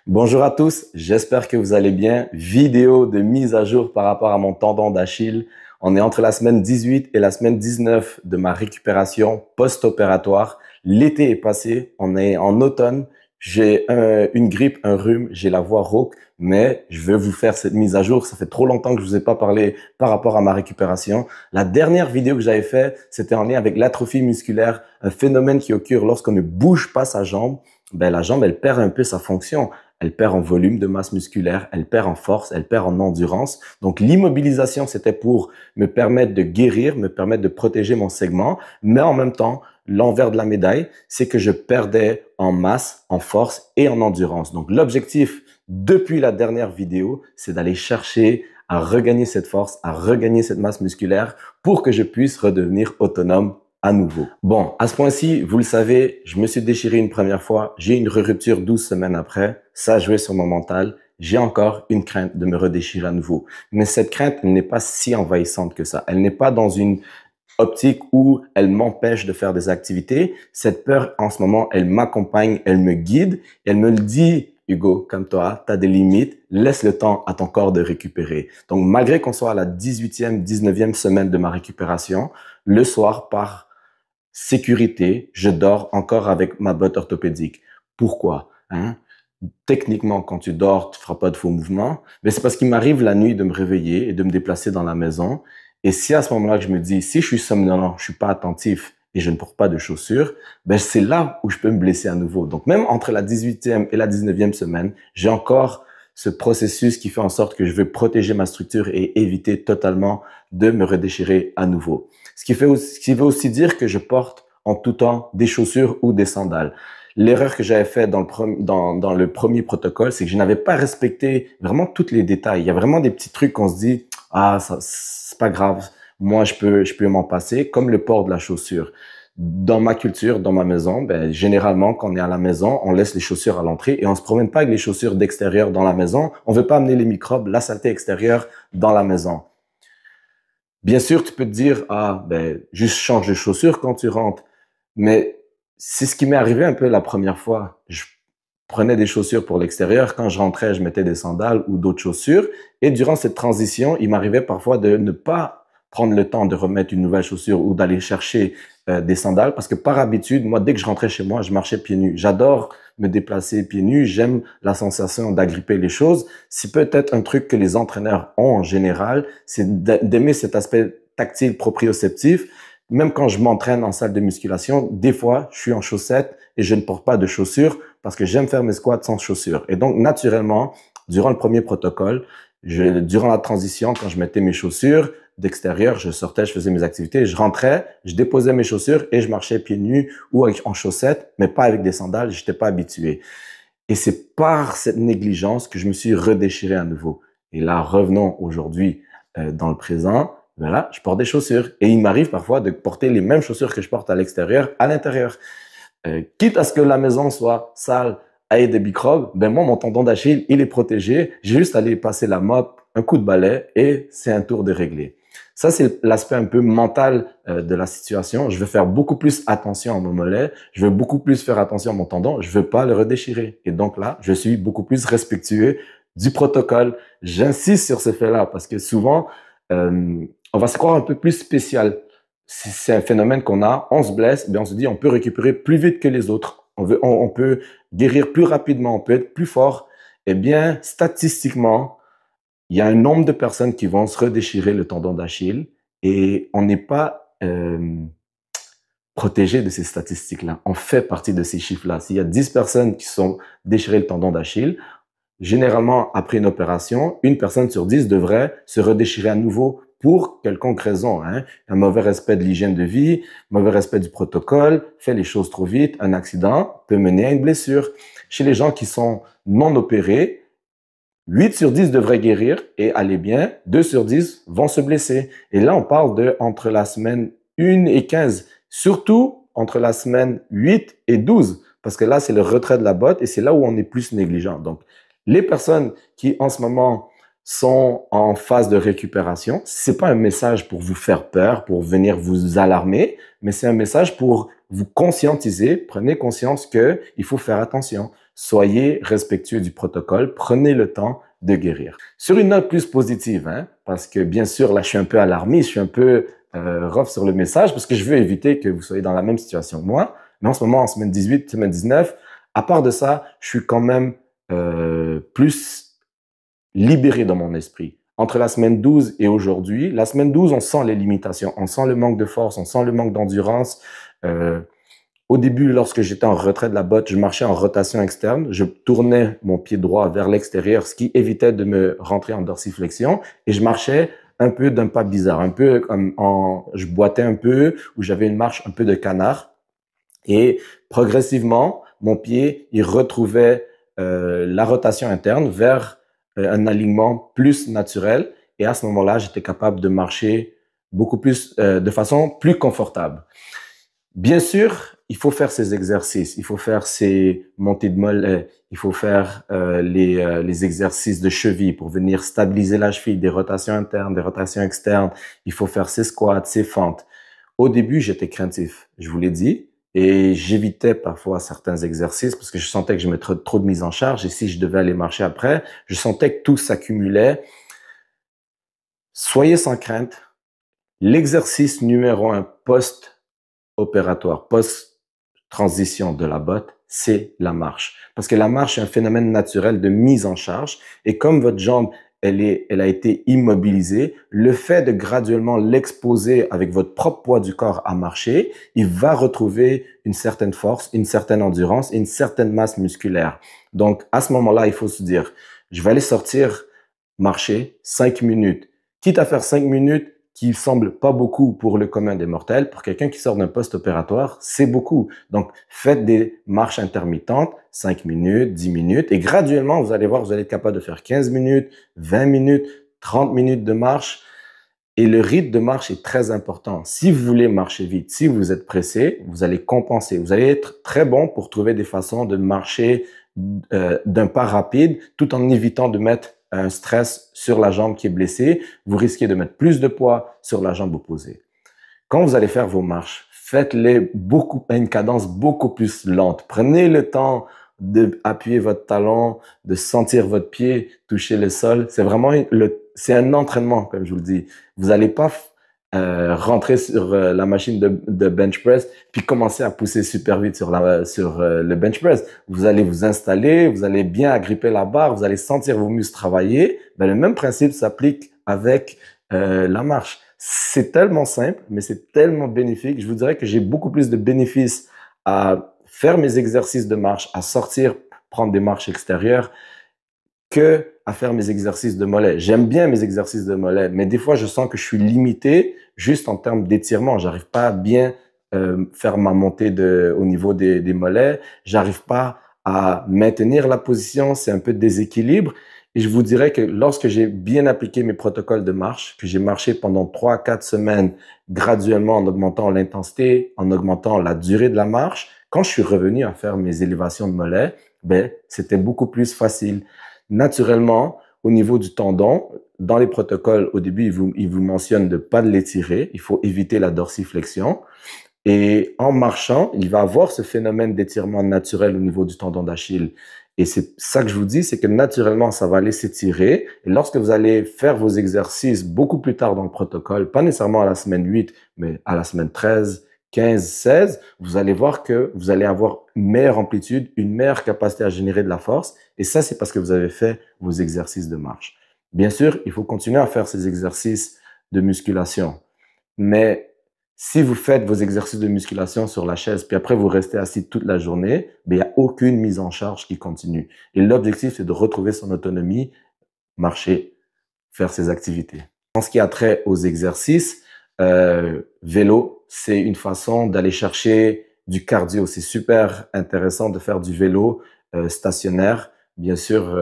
Bonjour à tous, j'espère que vous allez bien. Vidéo de mise à jour par rapport à mon tendon d'Achille. On est entre la semaine 18 et la semaine 19 de ma récupération post-opératoire. L'été est passé, on est en automne. J'ai une grippe, un rhume, j'ai la voix rauque, mais je veux vous faire cette mise à jour. Ça fait trop longtemps que je vous ai pas parlé par rapport à ma récupération. La dernière vidéo que j'avais faite, c'était en lien avec l'atrophie musculaire, un phénomène qui occure lorsqu'on ne bouge pas sa jambe. La jambe, elle perd un peu sa fonction. Elle perd en volume de masse musculaire, elle perd en force, elle perd en endurance. Donc, l'immobilisation, c'était pour me permettre de guérir, me permettre de protéger mon segment, mais en même temps, l'envers de la médaille, c'est que je perdais en masse, en force et en endurance. Donc, l'objectif depuis la dernière vidéo, c'est d'aller chercher à regagner cette force, à regagner cette masse musculaire pour que je puisse redevenir autonome à nouveau. Bon, à ce point-ci, vous le savez, je me suis déchiré une première fois, j'ai une rupture 12 semaines après, ça a joué sur mon mental, j'ai encore une crainte de me redéchirer à nouveau. Mais cette crainte n'est pas si envahissante que ça. Elle n'est pas dans une optique où elle m'empêche de faire des activités. Cette peur, en ce moment, elle m'accompagne, elle me guide, elle me le dit, Hugo, comme toi, tu as des limites, laisse le temps à ton corps de récupérer. Donc, malgré qu'on soit à la 18e, 19e semaine de ma récupération, le soir, par sécurité, je dors encore avec ma botte orthopédique. Pourquoi? Techniquement, quand tu dors, tu feras pas de faux mouvements, mais c'est parce qu'il m'arrive la nuit de me réveiller et de me déplacer dans la maison. Et si à ce moment-là que je me dis, si je suis somnolent, je suis pas attentif et je ne porte pas de chaussures, c'est là où je peux me blesser à nouveau. Donc, même entre la 18e et la 19e semaine, j'ai encore ce processus qui fait en sorte que je veux protéger ma structure et éviter totalement de me redéchirer à nouveau. Ce qui veut aussi dire que je porte en tout temps des chaussures ou des sandales. L'erreur que j'avais fait dans le premier protocole, c'est que je n'avais pas respecté vraiment tous les détails. Il y a vraiment des petits trucs qu'on se dit, ah, ça, c'est pas grave. Moi, je peux m'en passer, comme le port de la chaussure. Dans ma culture, dans ma maison, généralement, quand on est à la maison, on laisse les chaussures à l'entrée et on se promène pas avec les chaussures d'extérieur dans la maison. On veut pas amener les microbes, la saleté extérieure dans la maison. Bien sûr, tu peux te dire, juste change de chaussures quand tu rentres. Mais c'est ce qui m'est arrivé un peu la première fois. Je prenais des chaussures pour l'extérieur. Quand je rentrais, je mettais des sandales ou d'autres chaussures. Et durant cette transition, il m'arrivait parfois de ne pas prendre le temps de remettre une nouvelle chaussure ou d'aller chercher des sandales. Parce que par habitude, moi, dès que je rentrais chez moi, je marchais pieds nus. J'adore me déplacer pieds nus. J'aime la sensation d'agripper les choses. C'est peut-être un truc que les entraîneurs ont en général, c'est d'aimer cet aspect tactile proprioceptif. Même quand je m'entraîne en salle de musculation, des fois, je suis en chaussettes et je ne porte pas de chaussures parce que j'aime faire mes squats sans chaussures. Et donc, naturellement, durant le premier protocole, durant la transition, quand je mettais mes chaussures d'extérieur, je sortais, je faisais mes activités, je rentrais, je déposais mes chaussures et je marchais pieds nus ou en chaussettes, mais pas avec des sandales, je n'étais pas habitué. Et c'est par cette négligence que je me suis redéchiré à nouveau. Et là, revenons aujourd'hui dans le présent. Voilà, je porte des chaussures. Et il m'arrive parfois de porter les mêmes chaussures que je porte à l'extérieur, à l'intérieur. Quitte à ce que la maison soit sale, ait des microbes, moi, mon tendon d'Achille, il est protégé. J'ai juste à aller passer la mop, un coup de balai et c'est un tour de réglé. Ça, c'est l'aspect un peu mental de la situation. Je veux faire beaucoup plus attention à mon mollet. Je veux beaucoup plus faire attention à mon tendon. Je veux pas le redéchirer. Et donc là, je suis beaucoup plus respectueux du protocole. J'insiste sur ce fait-là parce que souvent, on va se croire un peu plus spécial. C'est un phénomène qu'on a. On se blesse, on se dit on peut récupérer plus vite que les autres. On peut guérir plus rapidement, on peut être plus fort. Eh bien, statistiquement, il y a un nombre de personnes qui vont se redéchirer le tendon d'Achille et on n'est pas protégé de ces statistiques-là. On fait partie de ces chiffres-là. S'il y a 10 personnes qui sont déchirées le tendon d'Achille, généralement, après une opération, une personne sur 10 devrait se redéchirer à nouveau pour quelconque raison. Un mauvais respect de l'hygiène de vie, mauvais respect du protocole, fait les choses trop vite, un accident peut mener à une blessure. Chez les gens qui sont non opérés, 8 sur 10 devraient guérir et aller bien, 2 sur 10 vont se blesser. Et là, on parle de entre la semaine 1 et 15, surtout entre la semaine 8 et 12, parce que là, c'est le retrait de la botte et c'est là où on est plus négligent. Donc, les personnes qui, en ce moment, sont en phase de récupération, c'est pas un message pour vous faire peur, pour venir vous alarmer, mais c'est un message pour vous conscientisez, prenez conscience que il faut faire attention. Soyez respectueux du protocole, prenez le temps de guérir. Sur une note plus positive, hein, parce que bien sûr, là, je suis un peu alarmiste, je suis un peu rough sur le message, parce que je veux éviter que vous soyez dans la même situation que moi. Mais en ce moment, en semaine 18, semaine 19, à part de ça, je suis quand même plus libéré dans mon esprit. Entre la semaine 12 et aujourd'hui, la semaine 12, on sent les limitations, on sent le manque de force, on sent le manque d'endurance. Au début, lorsque j'étais en retrait de la botte, je marchais en rotation externe. Je tournais mon pied droit vers l'extérieur, ce qui évitait de me rentrer en dorsiflexion. Et je marchais un peu d'un pas bizarre, un peu comme je boitais un peu, où j'avais une marche un peu de canard. Et progressivement, mon pied, il retrouvait la rotation interne vers un alignement plus naturel. Et à ce moment-là, j'étais capable de marcher beaucoup plus, de façon plus confortable. Bien sûr, il faut faire ces exercices, il faut faire ces montées de mollets, il faut faire les exercices de cheville pour venir stabiliser la cheville, des rotations internes, des rotations externes. Il faut faire ces squats, ces fentes. Au début, j'étais craintif, je vous l'ai dit, et j'évitais parfois certains exercices parce que je sentais que je mettais trop de mise en charge et si je devais aller marcher après, je sentais que tout s'accumulait. Soyez sans crainte. L'exercice numéro 1 post-opératoire, post-transition de la botte, c'est la marche. Parce que la marche est un phénomène naturel de mise en charge et comme votre jambe elle a été immobilisée, le fait de graduellement l'exposer avec votre propre poids du corps à marcher, il va retrouver une certaine force, une certaine endurance et une certaine masse musculaire. Donc, à ce moment-là, il faut se dire, je vais aller sortir, marcher 5 minutes. Quitte à faire 5 minutes, qui semble pas beaucoup pour le commun des mortels, pour quelqu'un qui sort d'un post-opératoire, c'est beaucoup. Donc, faites des marches intermittentes, 5 minutes, 10 minutes, et graduellement, vous allez voir, vous allez être capable de faire 15 minutes, 20 minutes, 30 minutes de marche. Et le rythme de marche est très important. Si vous voulez marcher vite, si vous êtes pressé, vous allez compenser. Vous allez être très bon pour trouver des façons de marcher d'un pas rapide, tout en évitant de mettre un stress sur la jambe qui est blessée. Vous risquez de mettre plus de poids sur la jambe opposée. Quand vous allez faire vos marches, faites-les à une cadence beaucoup plus lente. Prenez le temps d'appuyer votre talon, de sentir votre pied toucher le sol. C'est vraiment c'est un entraînement, comme je vous le dis. Vous n'allez pas rentrer sur la machine de bench press puis commencer à pousser super vite sur le bench press. Vous allez vous installer, vous allez bien agripper la barre, vous allez sentir vos muscles travailler. Ben, le même principe s'applique avec la marche. C'est tellement simple, mais c'est tellement bénéfique. Je vous dirais que j'ai beaucoup plus de bénéfices à faire mes exercices de marche, à sortir, prendre des marches extérieures, que à faire mes exercices de mollets. J'aime bien mes exercices de mollets, mais des fois, je sens que je suis limité juste en termes d'étirement. J'arrive pas à bien faire ma montée au niveau des mollets. J'arrive pas à maintenir la position. C'est un peu de déséquilibre. Et je vous dirais que lorsque j'ai bien appliqué mes protocoles de marche, que j'ai marché pendant 3-4 semaines graduellement en augmentant l'intensité, en augmentant la durée de la marche, quand je suis revenu à faire mes élévations de mollets, ben, c'était beaucoup plus facile. Naturellement, au niveau du tendon, dans les protocoles, au début, ils vous mentionnent de pas de l'étirer. Il faut éviter la dorsiflexion. Et en marchant, il va avoir ce phénomène d'étirement naturel au niveau du tendon d'Achille. Et c'est ça que je vous dis, c'est que naturellement, ça va aller s'étirer. Et lorsque vous allez faire vos exercices beaucoup plus tard dans le protocole, pas nécessairement à la semaine 8, mais à la semaine 13, 15, 16, vous allez voir que vous allez avoir une meilleure amplitude, une meilleure capacité à générer de la force. Et ça, c'est parce que vous avez fait vos exercices de marche. Bien sûr, il faut continuer à faire ces exercices de musculation. Mais si vous faites vos exercices de musculation sur la chaise, puis après vous restez assis toute la journée, ben, il n'y a aucune mise en charge qui continue. Et l'objectif, c'est de retrouver son autonomie, marcher, faire ses activités. En ce qui a trait aux exercices, vélo, c'est une façon d'aller chercher du cardio. C'est super intéressant de faire du vélo stationnaire. Bien sûr,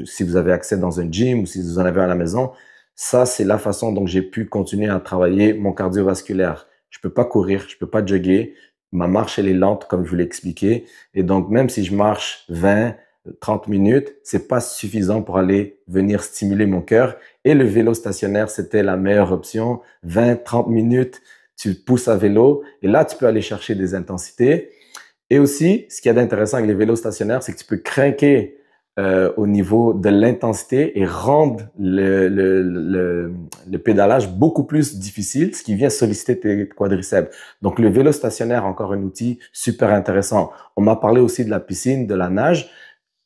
si vous avez accès dans un gym ou si vous en avez à la maison, ça, c'est la façon dont j'ai pu continuer à travailler mon cardiovasculaire. Je peux pas courir, je peux pas jogger. Ma marche, elle est lente, comme je vous l'ai expliqué. Et donc, même si je marche 20, 30 minutes, c'est pas suffisant pour aller venir stimuler mon cœur. Et le vélo stationnaire, c'était la meilleure option. 20, 30 minutes, tu pousses à vélo et là, tu peux aller chercher des intensités. Et aussi, ce qu'il y a d'intéressant avec les vélos stationnaires, c'est que tu peux craquer au niveau de l'intensité et rendre le pédalage beaucoup plus difficile, ce qui vient solliciter tes quadriceps. Donc, le vélo stationnaire, encore un outil super intéressant. On m'a parlé aussi de la piscine, de la nage.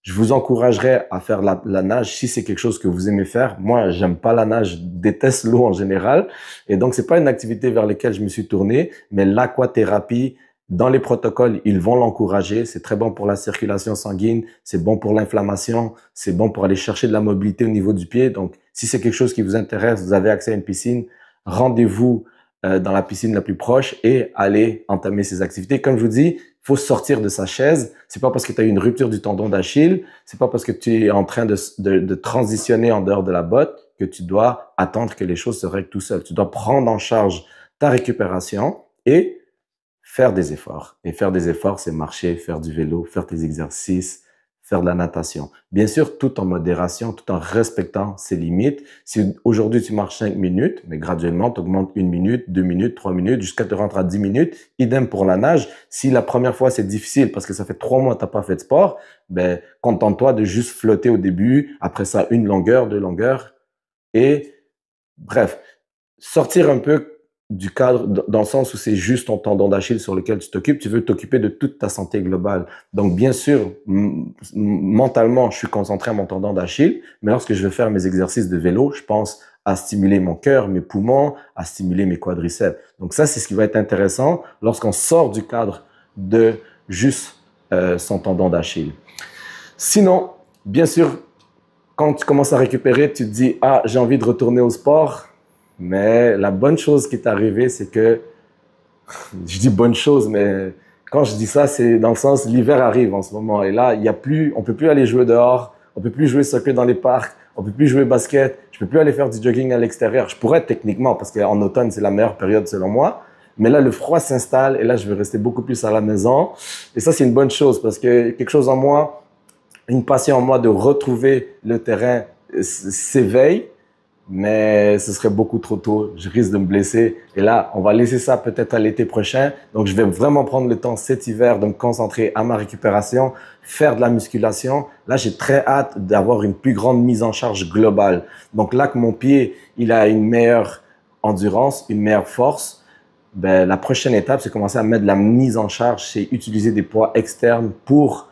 Je vous encouragerais à faire la nage si c'est quelque chose que vous aimez faire. Moi, j'aime pas la nage, je déteste l'eau en général. Et donc, c'est pas une activité vers laquelle je me suis tourné, mais l'aquathérapie, dans les protocoles, ils vont l'encourager. C'est très bon pour la circulation sanguine, c'est bon pour l'inflammation, c'est bon pour aller chercher de la mobilité au niveau du pied. Donc, si c'est quelque chose qui vous intéresse, vous avez accès à une piscine, rendez-vous dans la piscine la plus proche et allez entamer ces activités. Comme je vous dis, il faut sortir de sa chaise. C'est pas parce que tu as eu une rupture du tendon d'Achille, c'est pas parce que tu es en train de transitionner en dehors de la botte que tu dois attendre que les choses se règlent tout seul. Tu dois prendre en charge ta récupération et faire des efforts. Et faire des efforts, c'est marcher, faire du vélo, faire tes exercices, faire de la natation. Bien sûr, tout en modération, tout en respectant ses limites. Si aujourd'hui tu marches 5 minutes, mais graduellement tu augmentes 1 minute, 2 minutes, 3 minutes, jusqu'à te rendre à 10 minutes. Idem pour la nage. Si la première fois c'est difficile parce que ça fait 3 mois que tu n'as pas fait de sport, ben, contente-toi de juste flotter au début. Après ça, 1 longueur, 2 longueurs. Et bref, sortir un peu du cadre, dans le sens où c'est juste ton tendon d'Achille sur lequel tu t'occupes, tu veux t'occuper de toute ta santé globale. Donc, bien sûr, mentalement, je suis concentré à mon tendon d'Achille, mais lorsque je vais faire mes exercices de vélo, je pense à stimuler mon cœur, mes poumons, à stimuler mes quadriceps. Donc, ça, c'est ce qui va être intéressant lorsqu'on sort du cadre de juste son tendon d'Achille. Sinon, bien sûr, quand tu commences à récupérer, tu te dis « Ah, j'ai envie de retourner au sport ». Mais la bonne chose qui est arrivée, c'est que, je dis bonne chose, mais quand je dis ça, c'est dans le sens, l'hiver arrive en ce moment. Et là, on peut plus aller jouer dehors, on peut plus jouer soccer dans les parcs, on peut plus jouer basket, je peux plus aller faire du jogging à l'extérieur. Je pourrais techniquement, parce qu'en automne, c'est la meilleure période selon moi. Mais là, le froid s'installe et là, je vais rester beaucoup plus à la maison. Et ça, c'est une bonne chose parce que quelque chose en moi, une passion en moi de retrouver le terrain s'éveille. Mais ce serait beaucoup trop tôt, je risque de me blesser. Et là, on va laisser ça peut-être à l'été prochain. Donc, je vais vraiment prendre le temps cet hiver de me concentrer à ma récupération, faire de la musculation. Là, j'ai très hâte d'avoir une plus grande mise en charge globale. Donc là que mon pied, il a une meilleure endurance, une meilleure force, ben, la prochaine étape, c'est commencer à mettre de la mise en charge, c'est utiliser des poids externes pour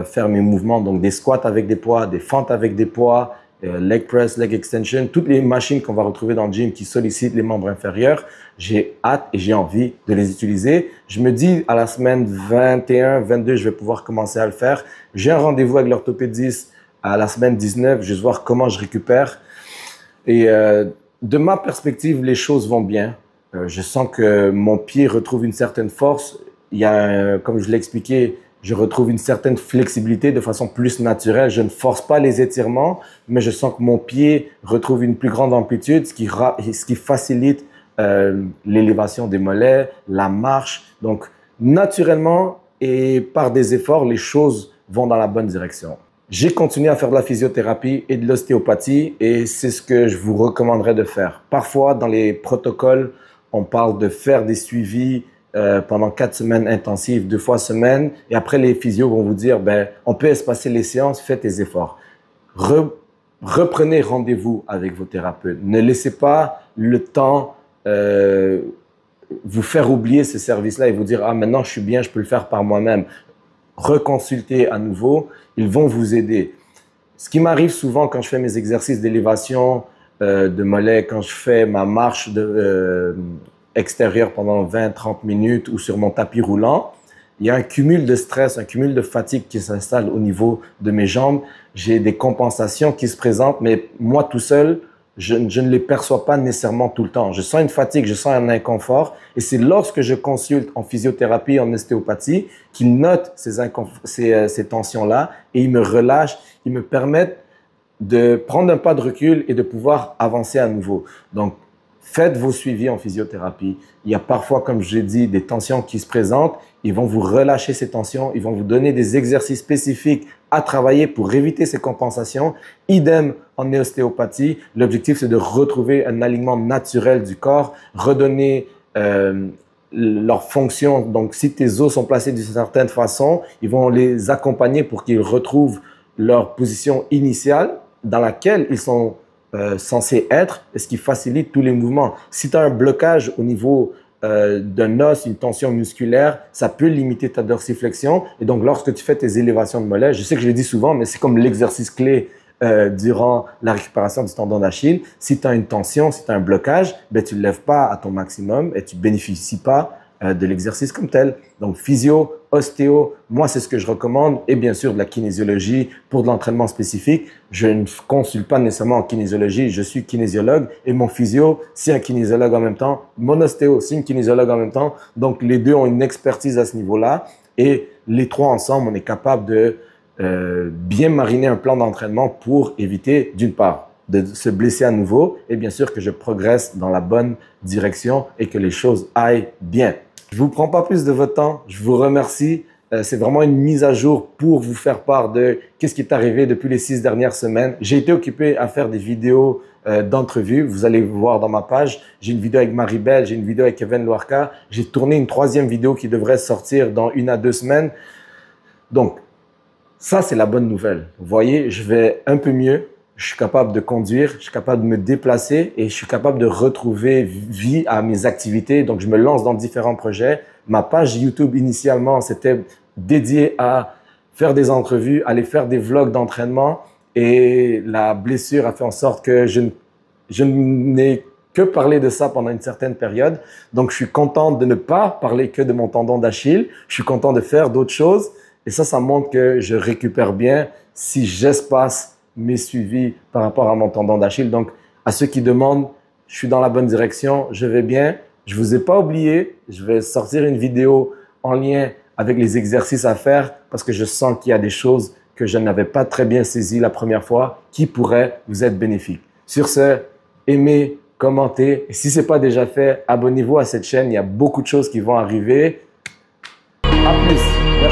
faire mes mouvements. Donc, des squats avec des poids, des fentes avec des poids, leg press, leg extension, toutes les machines qu'on va retrouver dans le gym qui sollicitent les membres inférieurs, j'ai hâte et j'ai envie de les utiliser. Je me dis à la semaine 21, 22, je vais pouvoir commencer à le faire. J'ai un rendez-vous avec l'orthopédiste à la semaine 19, juste voir comment je récupère. Et de ma perspective, les choses vont bien. Je sens que mon pied retrouve une certaine force. Il y a, comme je l'ai expliqué, je retrouve une certaine flexibilité de façon plus naturelle. Je ne force pas les étirements, mais je sens que mon pied retrouve une plus grande amplitude, ce qui facilite l'élévation des mollets, la marche. Donc, naturellement et par des efforts, les choses vont dans la bonne direction. J'ai continué à faire de la physiothérapie et de l'ostéopathie et c'est ce que je vous recommanderais de faire. Parfois, dans les protocoles, on parle de faire des suivis pendant 4 semaines intensives, 2 fois semaine. Et après, les physios vont vous dire, ben, on peut espacer les séances, faites tes efforts. Reprenez rendez-vous avec vos thérapeutes. Ne laissez pas le temps vous faire oublier ce service-là et vous dire, ah, maintenant, je suis bien, je peux le faire par moi-même. Reconsultez à nouveau, ils vont vous aider. Ce qui m'arrive souvent quand je fais mes exercices d'élévation de mollets, quand je fais ma marche extérieur pendant 20-30 minutes ou sur mon tapis roulant, il y a un cumul de stress, un cumul de fatigue qui s'installe au niveau de mes jambes. J'ai des compensations qui se présentent, mais moi tout seul, je ne les perçois pas nécessairement tout le temps. Je sens une fatigue, je sens un inconfort et c'est lorsque je consulte en physiothérapie, en ostéopathie, qu'ils notent ces tensions-là et ils me relâchent, ils me permettent de prendre un pas de recul et de pouvoir avancer à nouveau. Donc, faites vos suivis en physiothérapie. Il y a parfois, comme je l'ai dit, des tensions qui se présentent. Ils vont vous relâcher ces tensions. Ils vont vous donner des exercices spécifiques à travailler pour éviter ces compensations. Idem en ostéopathie. L'objectif, c'est de retrouver un alignement naturel du corps, redonner leur fonction. Donc, si tes os sont placés d'une certaine façon, ils vont les accompagner pour qu'ils retrouvent leur position initiale dans laquelle ils sont censés être, ce qui facilite tous les mouvements. Si tu as un blocage au niveau d'un os, une tension musculaire, ça peut limiter ta dorsiflexion. Et donc, lorsque tu fais tes élévations de mollets, je sais que je le dis souvent, mais c'est comme l'exercice clé durant la récupération du tendon d'Achille. Si tu as une tension, si tu as un blocage, ben, tu ne le lèves pas à ton maximum et tu ne bénéficies pas de l'exercice comme tel. Donc, physio, ostéo, moi, c'est ce que je recommande. Et bien sûr, de la kinésiologie pour de l'entraînement spécifique. Je ne consulte pas nécessairement en kinésiologie. Je suis kinésiologue et mon physio, c'est un kinésiologue en même temps. Mon ostéo, c'est une kinésiologue en même temps. Donc, les deux ont une expertise à ce niveau-là. Et les trois ensemble, on est capable de bien mariner un plan d'entraînement pour éviter, d'une part, de se blesser à nouveau et bien sûr que je progresse dans la bonne direction et que les choses aillent bien. Je vous prends pas plus de votre temps. Je vous remercie. C'est vraiment une mise à jour pour vous faire part de qu'est-ce qui est arrivé depuis les 6 dernières semaines. J'ai été occupé à faire des vidéos d'entrevues. Vous allez voir dans ma page. J'ai une vidéo avec Marie-Belle, j'ai une vidéo avec Kevin Loarca. J'ai tourné une 3e vidéo qui devrait sortir dans 1 à 2 semaines. Donc, ça, c'est la bonne nouvelle. Vous voyez, je vais un peu mieux. Je suis capable de conduire, je suis capable de me déplacer et je suis capable de retrouver vie à mes activités. Donc, je me lance dans différents projets. Ma page YouTube, initialement, c'était dédiée à faire des entrevues, aller faire des vlogs d'entraînement. Et la blessure a fait en sorte que je n'ai que parlé de ça pendant une certaine période. Donc, je suis content de ne pas parler que de mon tendon d'Achille. Je suis content de faire d'autres choses. Et ça montre que je récupère bien si j'espace mes suivis par rapport à mon tendon d'Achille. Donc, à ceux qui demandent, je suis dans la bonne direction, je vais bien. Je vous ai pas oublié. Je vais sortir une vidéo en lien avec les exercices à faire parce que je sens qu'il y a des choses que je n'avais pas très bien saisies la première fois qui pourraient vous être bénéfiques. Sur ce, aimez, commentez. Et si ce n'est pas déjà fait, abonnez-vous à cette chaîne. Il y a beaucoup de choses qui vont arriver. À plus. Merci.